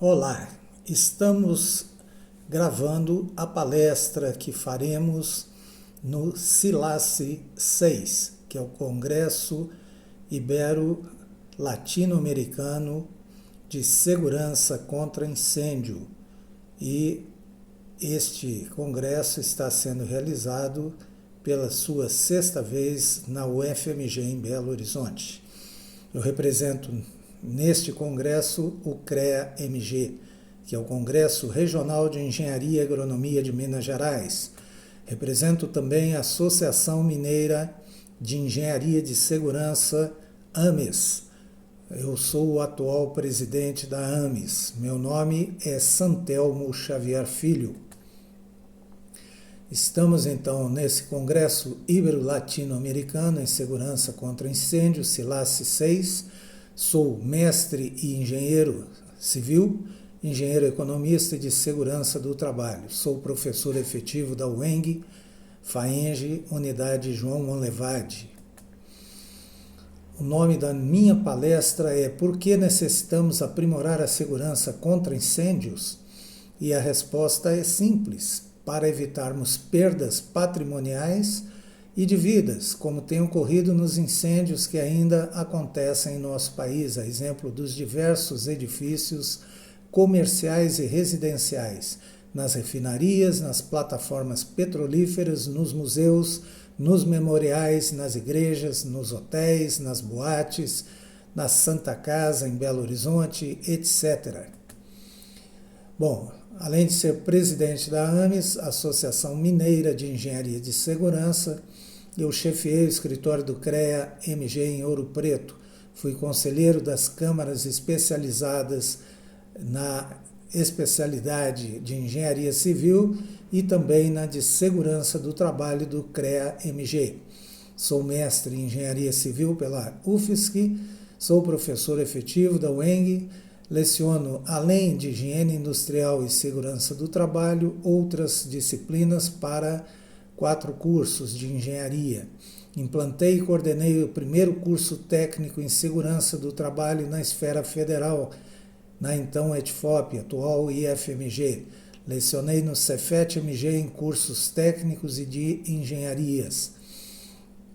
Olá, estamos gravando a palestra que faremos no SILACE 6, que é o Congresso Ibero-Latino-Americano de Segurança contra Incêndio. E este congresso está sendo realizado pela sua sexta vez na UFMG em Belo Horizonte. Eu represento neste congresso o CREA-MG, que é o Congresso Regional de Engenharia e Agronomia de Minas Gerais. Represento também a Associação Mineira de Engenharia de Segurança, AMES. Eu sou o atual presidente da AMES. Meu nome é Santelmo Xavier Filho. Estamos então nesse Congresso Ibero-Latino-Americano em Segurança contra Incêndio, SILACE 6. Sou mestre e engenheiro civil, engenheiro economista e de segurança do trabalho. Sou professor efetivo da UENG, FAENG, Unidade João Monlevade. O nome da minha palestra é Por que necessitamos aprimorar a segurança contra incêndios? E a resposta é simples, para evitarmos perdas patrimoniais e de vidas, como tem ocorrido nos incêndios que ainda acontecem em nosso país, a exemplo dos diversos edifícios comerciais e residenciais, nas refinarias, nas plataformas petrolíferas, nos museus, nos memoriais, nas igrejas, nos hotéis, nas boates, na Santa Casa em Belo Horizonte, etc. Bom, além de ser presidente da AMES, Associação Mineira de Engenharia de Segurança, eu chefiei o escritório do CREA-MG em Ouro Preto. Fui conselheiro das câmaras especializadas na especialidade de Engenharia Civil e também na de Segurança do Trabalho do CREA-MG. Sou mestre em Engenharia Civil pela UFSC, sou professor efetivo da UENG, leciono, além de Higiene Industrial e Segurança do Trabalho, outras disciplinas para 4 cursos de engenharia. Implantei e coordenei o primeiro curso técnico em segurança do trabalho na esfera federal, na então ETFOP, atual IFMG. Lecionei no Cefet-MG em cursos técnicos e de engenharias.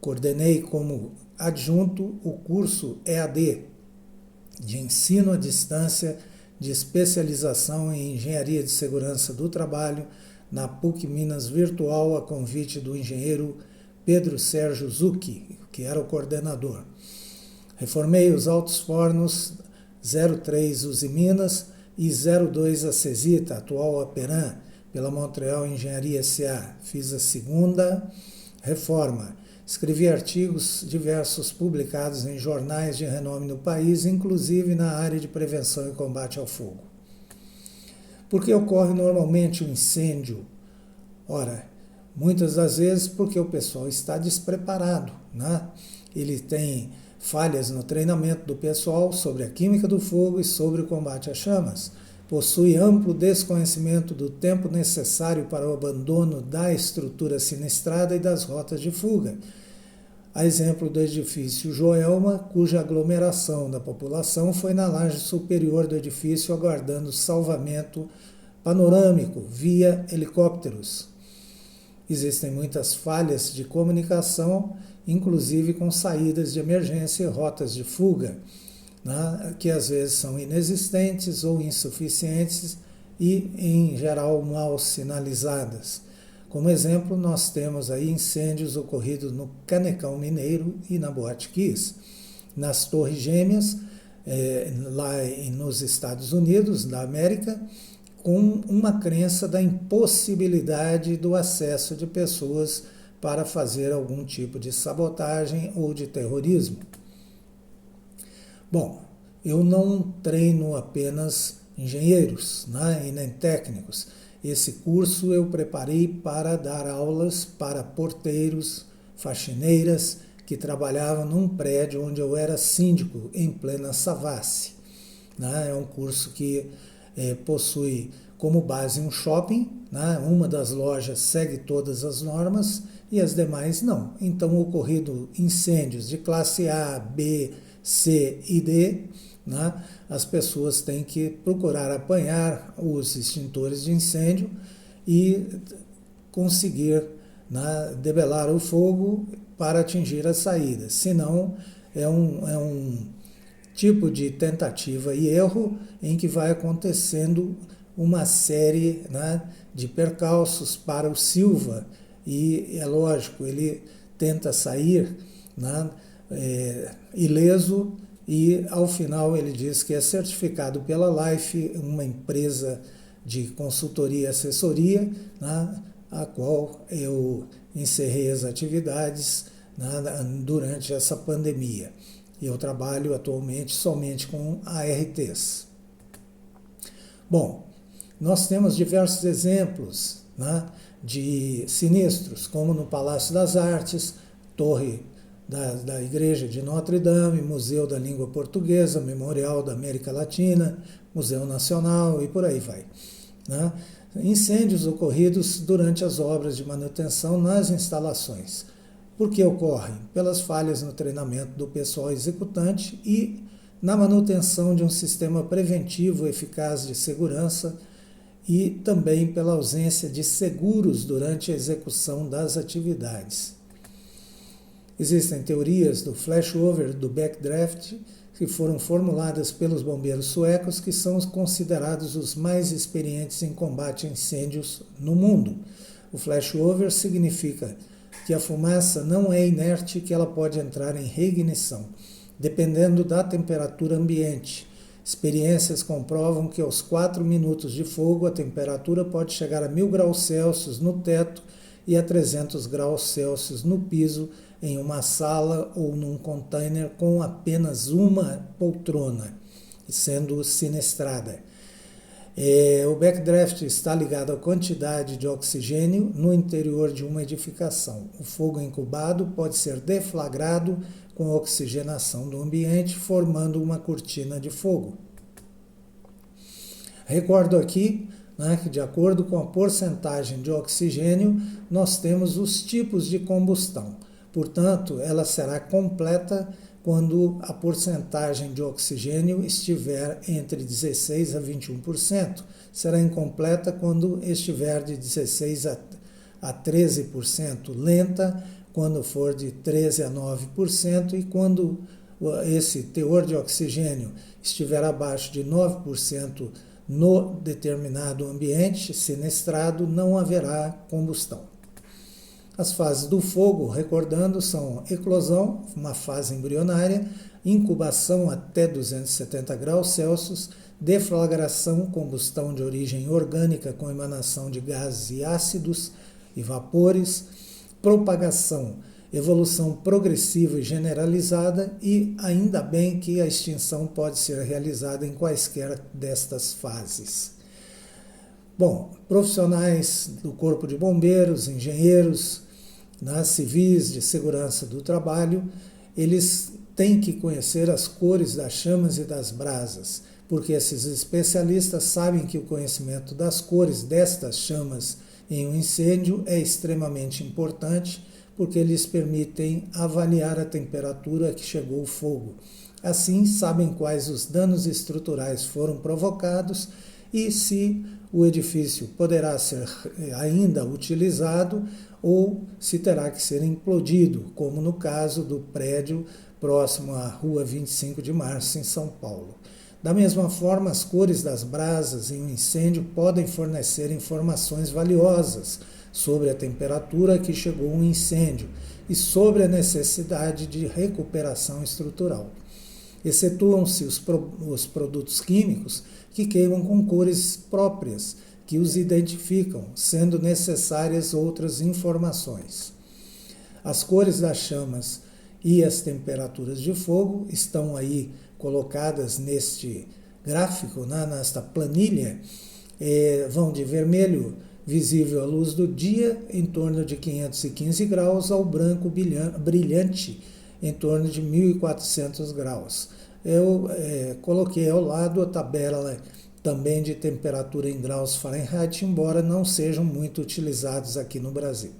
Coordenei como adjunto o curso EAD, de ensino à distância de especialização em Engenharia de Segurança do Trabalho, na PUC Minas Virtual, a convite do engenheiro Pedro Sérgio Zucchi, que era o coordenador. Reformei os altos fornos 03 Uzi Minas e 02 Acesita, atual Aperam, pela Montreal Engenharia S.A. Fiz a segunda reforma. Escrevi artigos diversos publicados em jornais de renome no país, inclusive na área de prevenção e combate ao fogo. Por que ocorre normalmente um incêndio? Ora, muitas das vezes porque o pessoal está despreparado, né? Ele tem falhas no treinamento do pessoal sobre a química do fogo e sobre o combate às chamas. Possui amplo desconhecimento do tempo necessário para o abandono da estrutura sinistrada e das rotas de fuga. A exemplo do edifício Joelma, cuja aglomeração da população foi na laje superior do edifício aguardando salvamento panorâmico via helicópteros. Existem muitas falhas de comunicação, inclusive com saídas de emergência e rotas de fuga, né, que às vezes são inexistentes ou insuficientes e, em geral, mal sinalizadas. Como exemplo, nós temos aí incêndios ocorridos no Canecão Mineiro e na Boate Kiss. Nas Torres Gêmeas, lá nos Estados Unidos da América, com uma crença da impossibilidade do acesso de pessoas para fazer algum tipo de sabotagem ou de terrorismo. Bom, eu não treino apenas engenheiros, né, e nem técnicos. Esse curso eu preparei para dar aulas para porteiros, faxineiras, que trabalhavam num prédio onde eu era síndico, em plena Savassi. Né? É um curso que possui como base um shopping, né? Uma das lojas segue todas as normas e as demais não. Então, ocorrido incêndios de classe A, B, C e D, né, as pessoas têm que procurar apanhar os extintores de incêndio e conseguir, né, debelar o fogo para atingir a saída. Senão, é um tipo de tentativa e erro em que vai acontecendo uma série, né, de percalços para o Silva, e é lógico, ele tenta sair, né, ileso, e ao final ele diz que é certificado pela Life, uma empresa de consultoria e assessoria, né, a qual eu encerrei as atividades, né, durante essa pandemia. E eu trabalho atualmente somente com ARTs. Bom, nós temos diversos exemplos, né, de sinistros, como no Palácio das Artes, Torre da Igreja de Notre Dame, Museu da Língua Portuguesa, Memorial da América Latina, Museu Nacional e por aí vai, né? Incêndios ocorridos durante as obras de manutenção nas instalações. Por que ocorrem? Pelas falhas no treinamento do pessoal executante e na manutenção de um sistema preventivo eficaz de segurança, e também pela ausência de seguros durante a execução das atividades. Existem teorias do flashover, do backdraft, que foram formuladas pelos bombeiros suecos, que são considerados os mais experientes em combate a incêndios no mundo. O flashover significa que a fumaça não é inerte e que ela pode entrar em reignição, dependendo da temperatura ambiente. Experiências comprovam que aos 4 minutos de fogo a temperatura pode chegar a 1000 graus Celsius no teto e a 300 graus Celsius no piso, em uma sala ou num container com apenas uma poltrona, sendo siniestrada. O backdraft está ligado à quantidade de oxigênio no interior de uma edificação. O fogo incubado pode ser deflagrado com a oxigenação do ambiente, formando uma cortina de fogo. Recordo aqui, né, que de acordo com a porcentagem de oxigênio, nós temos os tipos de combustão. Portanto, ela será completa quando a porcentagem de oxigênio estiver entre 16% a 21%. Será incompleta quando estiver de 16% a 13%, lenta quando for de 13% a 9%, e quando esse teor de oxigênio estiver abaixo de 9% no determinado ambiente siniestrado, não haverá combustão. As fases do fogo, recordando, são eclosão, uma fase embrionária, incubação até 270 graus Celsius, deflagração, combustão de origem orgânica com emanação de gases e ácidos e vapores, propagação, evolução progressiva e generalizada, e ainda bem que a extinção pode ser realizada em quaisquer destas fases. Bom, profissionais do Corpo de Bombeiros, engenheiros, civis de segurança do trabalho, eles têm que conhecer as cores das chamas e das brasas, porque esses especialistas sabem que o conhecimento das cores destas chamas em um incêndio é extremamente importante, porque eles permitem avaliar a temperatura a que chegou o fogo. Assim, sabem quais os danos estruturais foram provocados e se o edifício poderá ser ainda utilizado ou se terá que ser implodido, como no caso do prédio próximo à Rua 25 de Março, em São Paulo. Da mesma forma, as cores das brasas em um incêndio podem fornecer informações valiosas sobre a temperatura a que chegou um incêndio e sobre a necessidade de recuperação estrutural. Excetuam-se os produtos químicos que queimam com cores próprias, que os identificam, sendo necessárias outras informações. As cores das chamas e as temperaturas de fogo estão aí colocadas neste gráfico, nesta planilha, vão de vermelho, visível à luz do dia, em torno de 515 graus, ao branco brilhante, em torno de 1.400 graus. Eu coloquei ao lado a tabela também de temperatura em graus Fahrenheit, embora não sejam muito utilizados aqui no Brasil.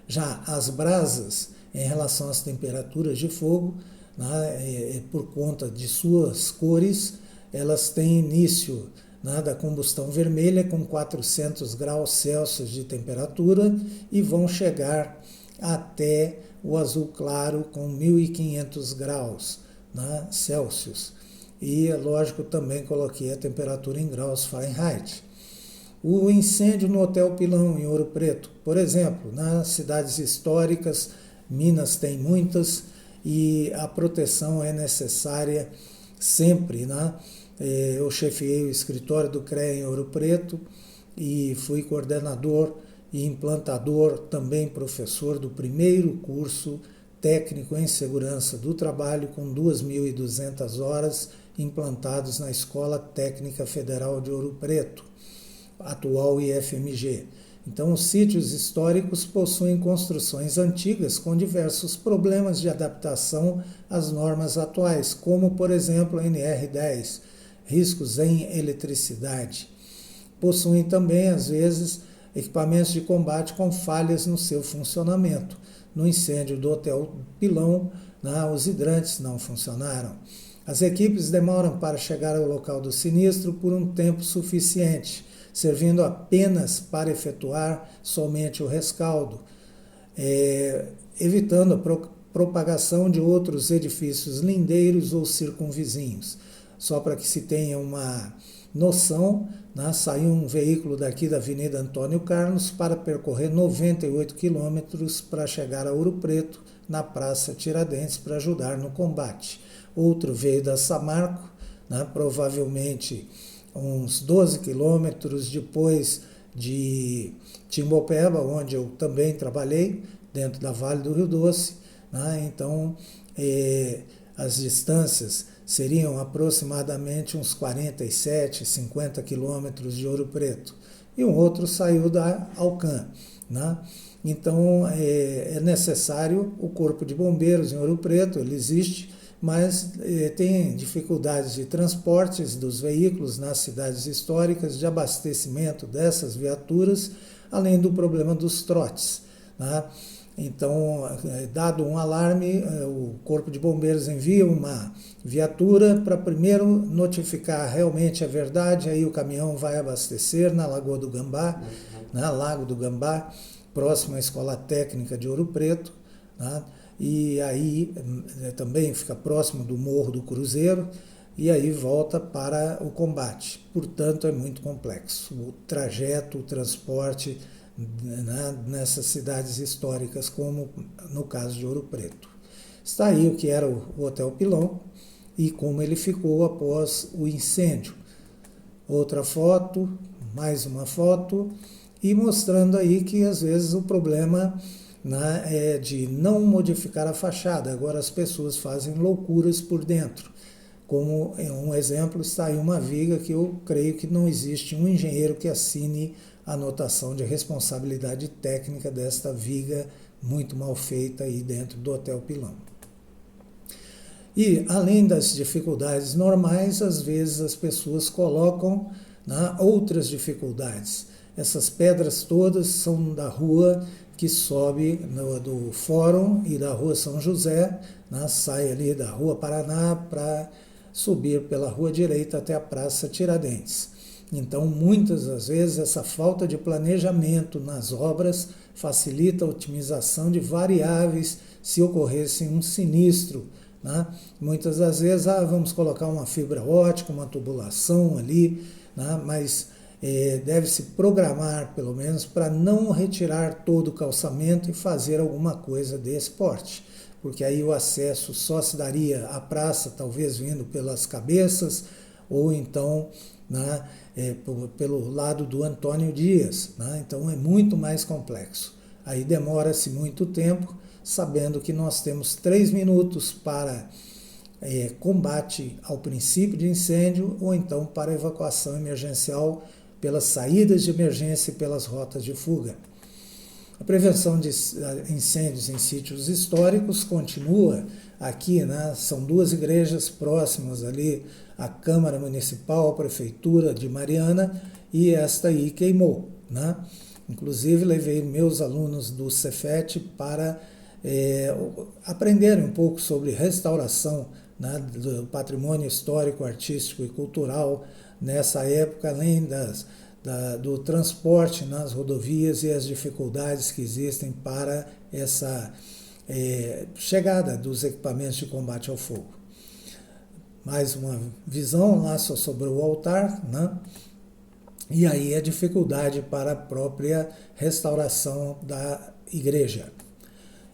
Já as brasas, em relação às temperaturas de fogo, né, por conta de suas cores, elas têm início, né, da combustão vermelha com 400 graus Celsius de temperatura e vão chegar até o azul claro com 1.500 graus, né, Celsius. E, é lógico, também coloquei a temperatura em graus Fahrenheit. O incêndio no Hotel Pilão, em Ouro Preto, por exemplo, nas cidades históricas, Minas tem muitas, e a proteção é necessária sempre, né? Eu chefiei o escritório do CREA em Ouro Preto e fui coordenador e implantador, também professor do primeiro curso técnico em segurança do trabalho, com 2.200 horas implantados na Escola Técnica Federal de Ouro Preto, atual IFMG. Então, os sítios históricos possuem construções antigas com diversos problemas de adaptação às normas atuais, como, por exemplo, a NR10, riscos em eletricidade. Possuem também, às vezes, equipamentos de combate com falhas no seu funcionamento. No incêndio do Hotel Pilão, os hidrantes não funcionaram. As equipes demoram para chegar ao local do sinistro por um tempo suficiente, servindo apenas para efetuar somente o rescaldo, evitando a propagação de outros edifícios lindeiros ou circunvizinhos. Só para que se tenha uma noção, saiu um veículo daqui da Avenida Antônio Carlos para percorrer 98 quilômetros para chegar a Ouro Preto, na Praça Tiradentes, para ajudar no combate. Outro veio da Samarco, provavelmente uns 12 quilômetros depois de Timbopeba, onde eu também trabalhei, dentro da Vale do Rio Doce. Então, as distâncias seriam aproximadamente uns 47, 50 quilômetros de Ouro Preto. E um outro saiu da Alcan. Então, é necessário o Corpo de Bombeiros em Ouro Preto, ele existe, mas tem dificuldades de transportes dos veículos nas cidades históricas, de abastecimento dessas viaturas, além do problema dos trotes. Então, dado um alarme, o Corpo de Bombeiros envia uma viatura para primeiro notificar realmente a verdade, aí o caminhão vai abastecer na Lagoa do Gambá, Lago do Gambá, próximo à Escola Técnica de Ouro Preto, e aí também fica próximo do Morro do Cruzeiro, e aí volta para o combate. Portanto, é muito complexo o trajeto, o transporte nessas cidades históricas, como no caso de Ouro Preto. Está aí o que era o Hotel Pilão e como ele ficou após o incêndio. Outra foto, mais uma foto, e mostrando aí que às vezes o problema é de não modificar a fachada. Agora as pessoas fazem loucuras por dentro. Como um exemplo, está aí uma viga que eu creio que não existe um engenheiro que assine a anotação de responsabilidade técnica desta viga muito mal feita aí dentro do Hotel Pilão. E, além das dificuldades normais, às vezes as pessoas colocam outras dificuldades. Essas pedras todas são da rua que sobe do Fórum e da Rua São José, sai ali da Rua Paraná para subir pela Rua Direita até a Praça Tiradentes. Então, muitas das vezes, essa falta de planejamento nas obras facilita a otimização de variáveis se ocorresse um sinistro. Muitas das vezes, vamos colocar uma fibra ótica, uma tubulação ali, mas deve-se programar, pelo menos, para não retirar todo o calçamento e fazer alguma coisa desse porte, porque aí o acesso só se daria à praça, talvez vindo pelas cabeças, ou então pelo lado do Antônio Dias. Então é muito mais complexo. Aí demora-se muito tempo, sabendo que nós temos 3 minutos para combate ao princípio de incêndio, ou então para evacuação emergencial pelas saídas de emergência e pelas rotas de fuga. A prevenção de incêndios em sítios históricos continua aqui, são 2 igrejas próximas ali, a Câmara Municipal, a Prefeitura de Mariana, e esta aí queimou. Inclusive, levei meus alunos do Cefet para aprenderem um pouco sobre restauração, né, do patrimônio histórico, artístico e cultural nessa época, além do transporte nas rodovias e as dificuldades que existem para essa chegada dos equipamentos de combate ao fogo. Mais uma visão lá só sobre o altar, né? E aí a dificuldade para a própria restauração da igreja.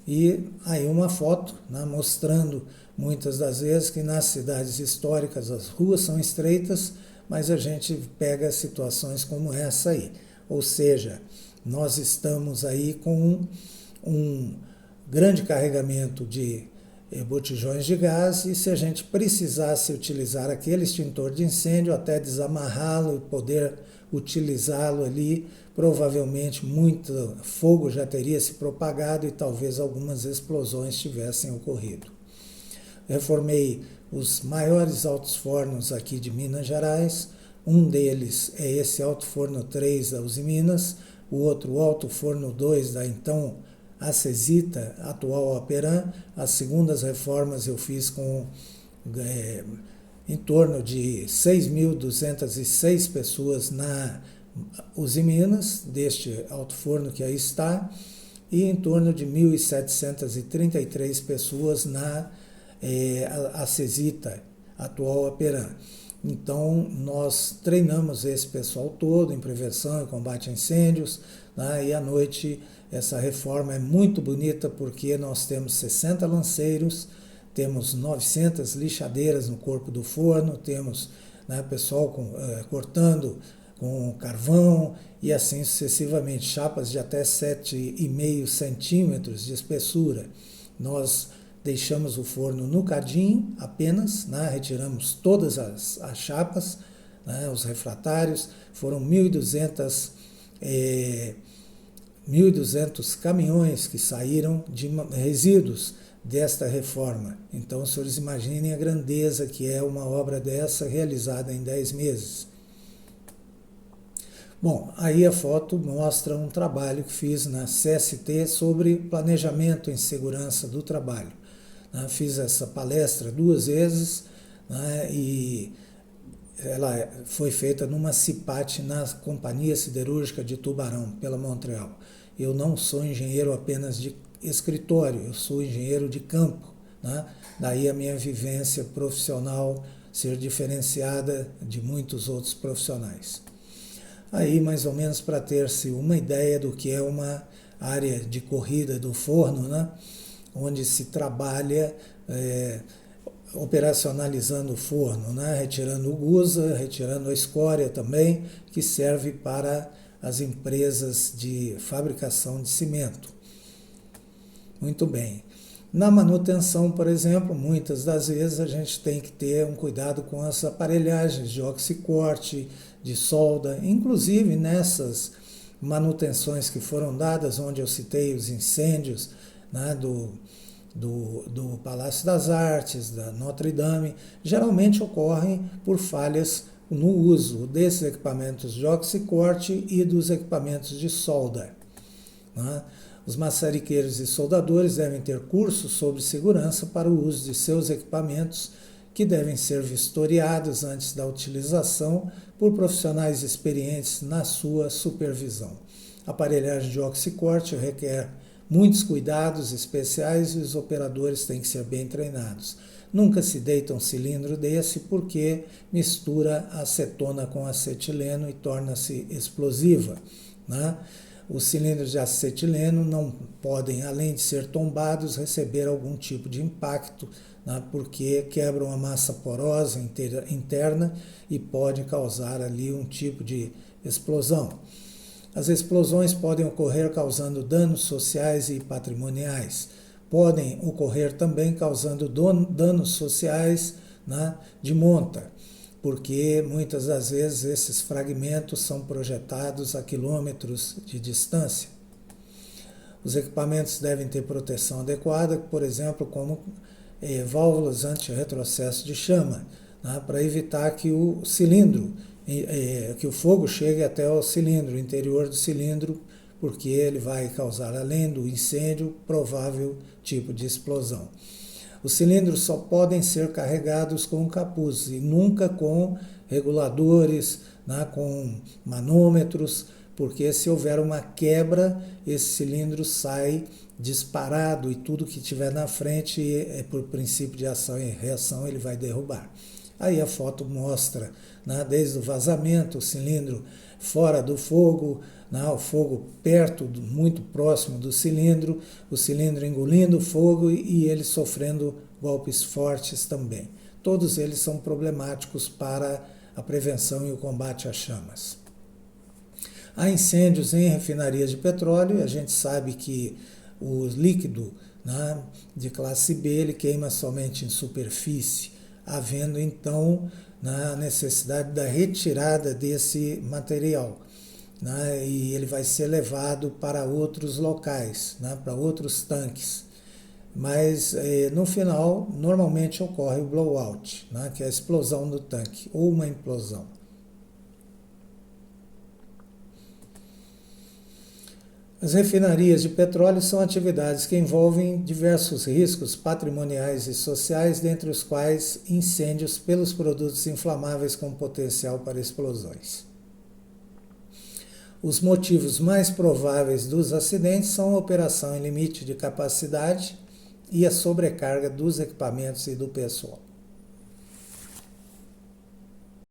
E aí uma foto, né, mostrando muitas das vezes que nas cidades históricas as ruas são estreitas, mas a gente pega situações como essa aí. Ou seja, nós estamos aí com um grande carregamento de botijões de gás, e se a gente precisasse utilizar aquele extintor de incêndio até desamarrá-lo e poder utilizá-lo ali, provavelmente muito fogo já teria se propagado e talvez algumas explosões tivessem ocorrido. Reformei os maiores altos fornos aqui de Minas Gerais. Um deles é esse alto forno 3 da Uzi Minas, o outro o alto forno 2 da então Acesita, atual Aperam. As segundas reformas eu fiz com em torno de 6.206 pessoas na Uzi Minas, deste alto forno que aí está, e em torno de 1.733 pessoas na Acesita, atual Aperam. Então, nós treinamos esse pessoal todo em prevenção e combate a incêndios, né? E à noite essa reforma é muito bonita porque nós temos 60 lanceiros, temos 900 lixadeiras no corpo do forno, temos, né, pessoal cortando com carvão e assim sucessivamente, chapas de até 7,5 centímetros de espessura. Nós deixamos o forno no cadinho apenas, né, retiramos todas as chapas, né, os refratários. Foram 1.200 caminhões que saíram de resíduos desta reforma. Então, os senhores imaginem a grandeza que é uma obra dessa realizada em 10 meses. Bom, aí a foto mostra um trabalho que fiz na CST sobre planejamento em segurança do trabalho. Fiz essa palestra 2 vezes, né, e ela foi feita numa CIPAT na Companhia Siderúrgica de Tubarão, pela Montreal. Eu não sou engenheiro apenas de escritório, eu sou engenheiro de campo, né? Daí a minha vivência profissional ser diferenciada de muitos outros profissionais. Aí, mais ou menos para ter-se uma ideia do que é uma área de corrida do forno, né? Onde se trabalha operacionalizando o forno, né? Retirando o gusa, retirando a escória também, que serve para as empresas de fabricação de cimento. Muito bem. Na manutenção, por exemplo, muitas das vezes a gente tem que ter um cuidado com as aparelhagens de oxicorte, de solda, inclusive nessas manutenções que foram dadas, onde eu citei os incêndios, né, do Palácio das Artes, da Notre Dame, geralmente ocorrem por falhas no uso desses equipamentos de oxicorte e dos equipamentos de solda, né? Os maçariqueiros e soldadores devem ter cursos sobre segurança para o uso de seus equipamentos, que devem ser vistoriados antes da utilização por profissionais experientes na sua supervisão. A aparelhagem de oxicorte requer muitos cuidados especiais e os operadores têm que ser bem treinados. Nunca se deita um cilindro desse porque mistura acetona com acetileno e torna-se explosiva, né? Os cilindros de acetileno não podem, além de ser tombados, receber algum tipo de impacto, né, porque quebram a massa porosa interna e pode causar ali um tipo de explosão. As explosões podem ocorrer causando danos sociais e patrimoniais. Podem ocorrer também causando danos sociais, né, de monta, porque muitas das vezes esses fragmentos são projetados a quilômetros de distância. Os equipamentos devem ter proteção adequada, por exemplo, como válvulas anti-retrocesso de chama, né, para evitar que o cilindro, que o fogo chegue até o cilindro, o interior do cilindro, porque ele vai causar, além do incêndio, provável tipo de explosão. Os cilindros só podem ser carregados com capuz e nunca com reguladores, né, com manômetros, porque se houver uma quebra, esse cilindro sai disparado e tudo que tiver na frente, por princípio de ação e reação, ele vai derrubar. Aí a foto mostra, né, desde o vazamento, o cilindro fora do fogo, né, o fogo perto, muito próximo do cilindro, o cilindro engolindo o fogo e ele sofrendo golpes fortes também. Todos eles são problemáticos para a prevenção e o combate às chamas. Há incêndios em refinarias de petróleo, a gente sabe que o líquido, né, de classe B ele queima somente em superfície, havendo então a necessidade da retirada desse material, né, e ele vai ser levado para outros locais, né, para outros tanques. Mas no final, normalmente ocorre o blowout, né, que é a explosão do tanque, ou uma implosão. As refinarias de petróleo são atividades que envolvem diversos riscos patrimoniais e sociais, dentre os quais incêndios pelos produtos inflamáveis com potencial para explosões. Os motivos mais prováveis dos acidentes são a operação em limite de capacidade e a sobrecarga dos equipamentos e do pessoal.